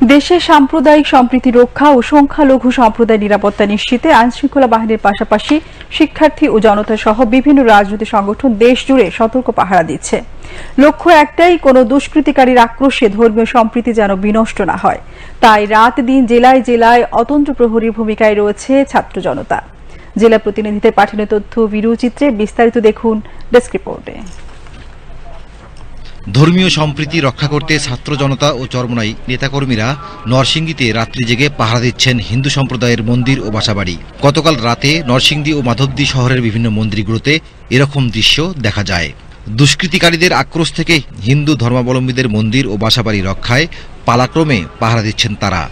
দেশে সাম্প্রদায়িক সম্প্রীতি রক্ষা ও সংখ্যালঘু সম্প্রদায় নিরাপত্তা নিশ্চিতে আইনশৃঙ্খলা বাহিনীর পাশাপাশি শিক্ষার্থী ও জনতা সহ বিভিন্ন রাজনৈতিক সংগঠন দেশ জুড়ে সতর্ক পাহারা দিচ্ছে। লক্ষ্য একটাই, কোনো দুষ্কৃতিকারীর আক্রোশে ধর্মীয় সম্প্রীতি যেন বিনষ্ট না হয়। তাই রাত দিন জেলায় জেলায় অতন্ত্র প্রহরীর ভূমিকায় রয়েছে ছাত্র জনতা। জেলা প্রতিনিধিদের পাঠানো তথ্য ভিডিও চিত্রে বিস্তারিত দেখুন ডেস্ক রিপোর্টে। ধর্মীয় সম্প্রীতি রক্ষা করতে ছাত্র জনতা ও চরমোনাই নেতাকর্মীরা নরসিংদীতে রাত্রি জেগে পাহারা দিচ্ছেন হিন্দু সম্প্রদায়ের মন্দির ও বাসাবাড়ি। গতকাল রাতে নরসিংদী ও মাধবদী শহরের বিভিন্ন মন্দিরগুলোতে এরকম দৃশ্য দেখা যায়। দুষ্কৃতিকারীদের আক্রোশ থেকে হিন্দু ধর্মাবলম্বীদের মন্দির ও বাসাবাড়ি রক্ষায় পালাক্রমে পাহারা দিচ্ছেন তারা।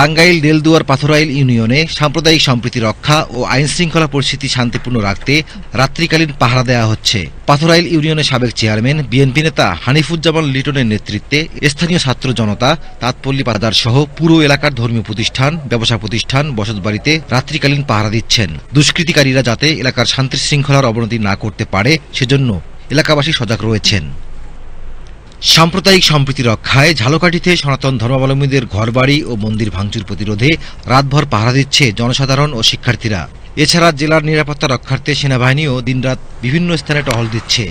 টাঙ্গাইল দেলদুয়ার পাথরাইল ইউনিয়নে সাম্প্রদায়িক সম্প্রীতি রক্ষা ও আইনশৃঙ্খলা পরিস্থিতি শান্তিপূর্ণ রাখতে রাত্রিকালীন পাহারা দেওয়া হচ্ছে। পাথরাইল ইউনিয়নের সাবেক চেয়ারম্যান বিএনপি নেতা হানিফুজ্জামান লিটনের নেতৃত্বে স্থানীয় ছাত্র জনতা তাঁতপল্লী বাজার সহ পুরো এলাকার ধর্মীয় প্রতিষ্ঠান, ব্যবসা প্রতিষ্ঠান, বসতবাড়িতে রাত্রিকালীন পাহারা দিচ্ছেন। দুষ্কৃতিকারীরা যাতে এলাকার শান্তি শৃঙ্খলার অবনতি না করতে পারে সেজন্য এলাকাবাসী সজাগ রয়েছেন। সাম্প্রদায়িক সম্প্রীতি রক্ষায় ঝালকাঠিতে সনাতন ধর্মাবলম্বীদের ঘরবাড়ি ও মন্দির ভাঙচুর প্রতিরোধে রাতভর পাহারা দিচ্ছে জনসাধারণ ও শিক্ষার্থীরা। এছাড়া জেলার নিরাপত্তা রক্ষার্থে সেনাবাহিনীও দিনরাত বিভিন্ন স্থানে টহল দিচ্ছে।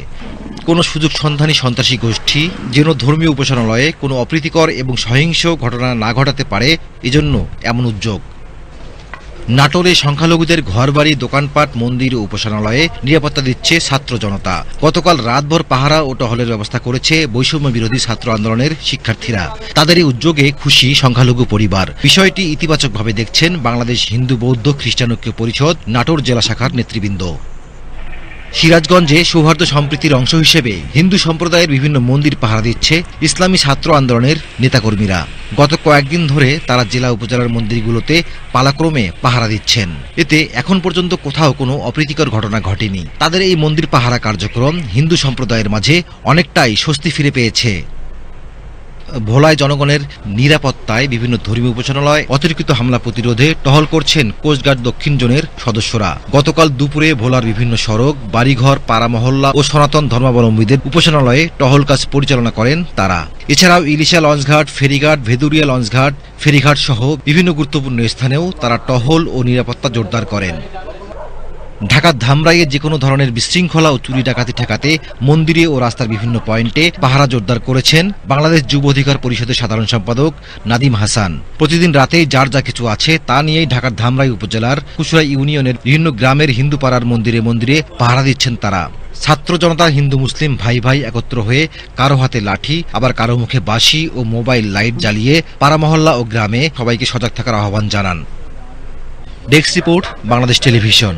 কোনো সুযোগ সন্ধানী সন্ত্রাসী গোষ্ঠী যেন ধর্মীয় উপাসনালয়ে কোনো অপ্রীতিকর এবং সহিংস ঘটনা না ঘটাতে পারে, এজন্য এমন উদ্যোগ। নাটোরে সংখ্যালঘুদের ঘরবাড়ি, দোকানপাট, মন্দির ও উপাসনালয়ে নিরাপত্তা দিচ্ছে ছাত্র জনতা। গতকাল রাতভর পাহারা ও টহলের ব্যবস্থা করেছে বৈষম্য বিরোধী ছাত্র আন্দোলনের শিক্ষার্থীরা। তাদের এই উদ্যোগে খুশি সংখ্যালঘু পরিবার। বিষয়টি ইতিবাচকভাবে দেখছেন বাংলাদেশ হিন্দু বৌদ্ধ খ্রিস্টান ঐক্য পরিষদ নাটোর জেলা শাখার নেতৃবৃন্দ। সিরাজগঞ্জে সৌহার্দ্য সম্প্রীতির অংশ হিসেবে হিন্দু সম্প্রদায়ের বিভিন্ন মন্দির পাহারা দিচ্ছে ইসলামী ছাত্র আন্দোলনের নেতাকর্মীরা। গত কয়েকদিন ধরে তারা জেলা উপজেলার মন্দিরগুলোতে পালাক্রমে পাহারা দিচ্ছেন। এতে এখন পর্যন্ত কোথাও কোনো অপ্রীতিকর ঘটনা ঘটেনি। তাদের এই মন্দির পাহারা কার্যক্রম হিন্দু সম্প্রদায়ের মাঝে অনেকটাই স্বস্তি ফিরে পেয়েছে। ভোলায় জনগণের নিরাপত্তায় বিভিন্ন ধর্মীয় উপাসনালয় অতিরিক্ত হামলা প্রতিরোধে টহল করছেন কোস্টগার্ড দক্ষিণ জোনের সদস্যরা। গতকাল দুপুরে ভোলার বিভিন্ন সড়ক, বাড়িঘর, পাড়া মহল্লা ও সনাতন ধর্মাবলম্বীদের উপাসনালয়ে টহল কাজ পরিচালনা করেন তারা। এছাড়াও ইলিশা লঞ্চঘাট, ফেরিঘাট, ভেদুরিয়া লঞ্চঘাট, ফেরিঘাট সহ বিভিন্ন গুরুত্বপূর্ণ স্থানেও তারা টহল ও নিরাপত্তা জোরদার করেন। ঢাকার ধামরাইয়ে যে কোনো ধরনের বিশৃঙ্খলা ও চুরি ডাকাতি ঠেকাতে মন্দিরে ও রাস্তার বিভিন্ন পয়েন্টে পাহারা জোরদার করেছেন বাংলাদেশ যুব অধিকার পরিষদের সাধারণ সম্পাদক নাদিম হাসান। প্রতিদিন রাতে যার যা কিছু আছে তা নিয়েই ঢাকার ধামরাই উপজেলার কুশরা ইউনিয়নের বিভিন্ন গ্রামের হিন্দু পাড়ার মন্দিরে মন্দিরে পাহারা দিচ্ছেন তারা। ছাত্র জনতা হিন্দু মুসলিম ভাই ভাই একত্র হয়ে কারো হাতে লাঠি, আবার কারো মুখে বাঁশি ও মোবাইল লাইট জ্বালিয়ে পাড়া মহল্লা ও গ্রামে সবাইকে সজাগ থাকার আহ্বান জানান। Desk report, Bangladesh television.